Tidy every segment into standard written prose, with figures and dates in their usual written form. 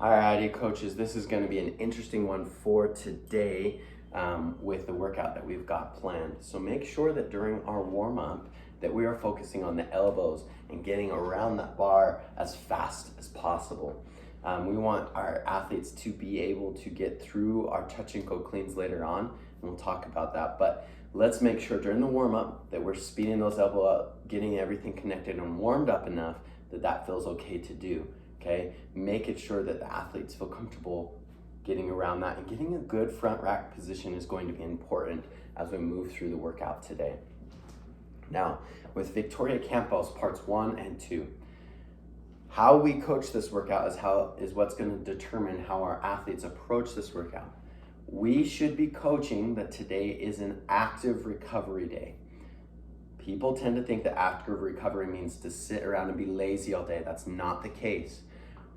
Alrighty, coaches, this is going to be an interesting one for today with the workout that we've got planned. So make sure that during our warm-up that we are focusing on the elbows and getting around that bar as fast as possible. We want our athletes to be able to get through our touch and go cleans later on, and we'll talk about that. But let's make sure during the warm-up that we're speeding those elbows up, getting everything connected and warmed up enough that that feels okay to do. Okay, making sure that the athletes feel comfortable getting around that, and getting a good front rack position is going to be important as we move through the workout today. Now, with Victoria Campos parts 1 and 2, how we coach this workout is what's going to determine how our athletes approach this workout. We should be coaching that today is an active recovery day. People tend to think that active recovery means to sit around and be lazy all day. That's not the case.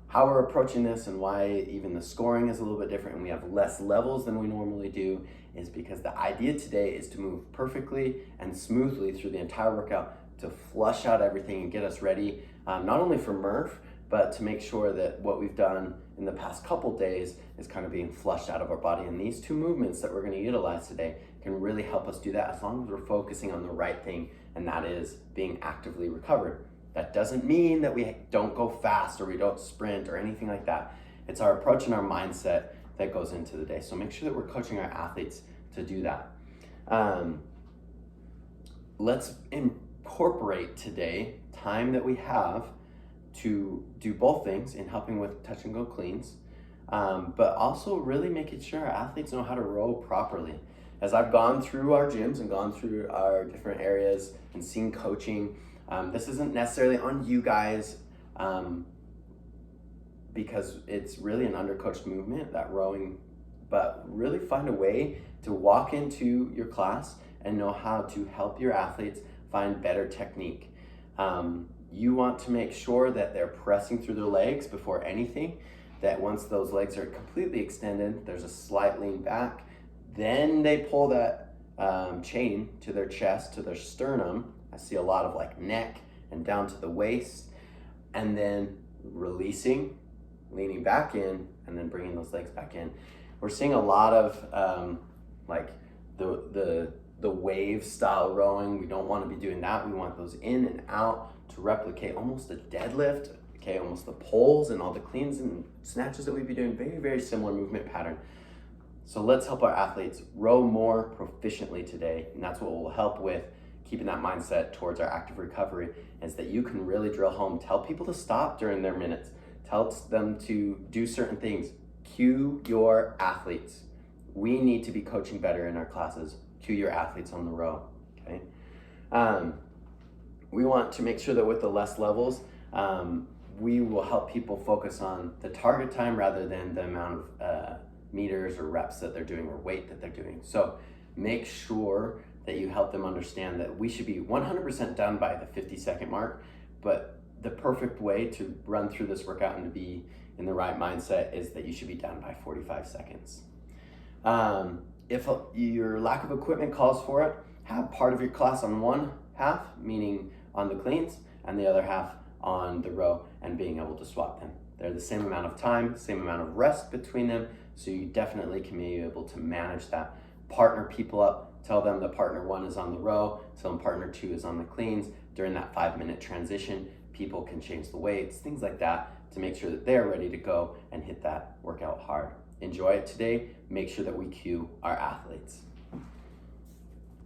How we're approaching this and why even the scoring is a little bit different and we have less levels than we normally do is because the idea today is to move perfectly and smoothly through the entire workout to flush out everything and get us ready, not only for Murph, but to make sure that what we've done in the past couple days is kind of being flushed out of our body. And these two movements that we're going to utilize today can really help us do that as long as we're focusing on the right thing, and that is being actively recovered. That doesn't mean that we don't go fast or we don't sprint or anything like that. It's our approach and our mindset that goes into the day. So make sure that we're coaching our athletes to do that. Let's incorporate today time that we have to do both things in helping with touch and go cleans, but also really making sure our athletes know how to row properly. As I've gone through our gyms and gone through our different areas and seen coaching, this isn't necessarily on you guys because it's really an undercoached movement, that rowing, but really find a way to walk into your class and know how to help your athletes find better technique. You want to make sure that they're pressing through their legs before anything, that once those legs are completely extended, there's a slight lean back, then they pull that chain to their chest, to their sternum. I see a lot of like neck and down to the waist, and then releasing, leaning back in, and then bringing those legs back in. We're seeing a lot of like the wave style rowing. We don't want to be doing that. We want those in and out to replicate almost a deadlift, okay, almost the pulls and all the cleans and snatches that we'd be doing. Very, very similar movement pattern. So let's help our athletes row more proficiently today, and that's what will help with keeping that mindset towards our active recovery, is that you can really drill home. Tell people to stop during their minutes. Tell them to do certain things. Cue your athletes. We need to be coaching better in our classes. Cue your athletes on the row, okay? We want to make sure that with the less levels, we will help people focus on the target time rather than the amount of meters or reps that they're doing or weight that they're doing. So make sure that you help them understand that we should be 100% done by the 50-second mark, but the perfect way to run through this workout and to be in the right mindset is that you should be done by 45 seconds. If your lack of equipment calls for it, have part of your class on one half, meaning on the cleans, and the other half on the row, and being able to swap them. They're the same amount of time, same amount of rest between them, so you definitely can be able to manage that. Partner people up, tell them that partner 1 is on the row, tell them partner 2 is on the cleans. During that 5-minute transition, people can change the weights, things like that, to make sure that they're ready to go and hit that workout hard. Enjoy it today. Make sure that we cue our athletes.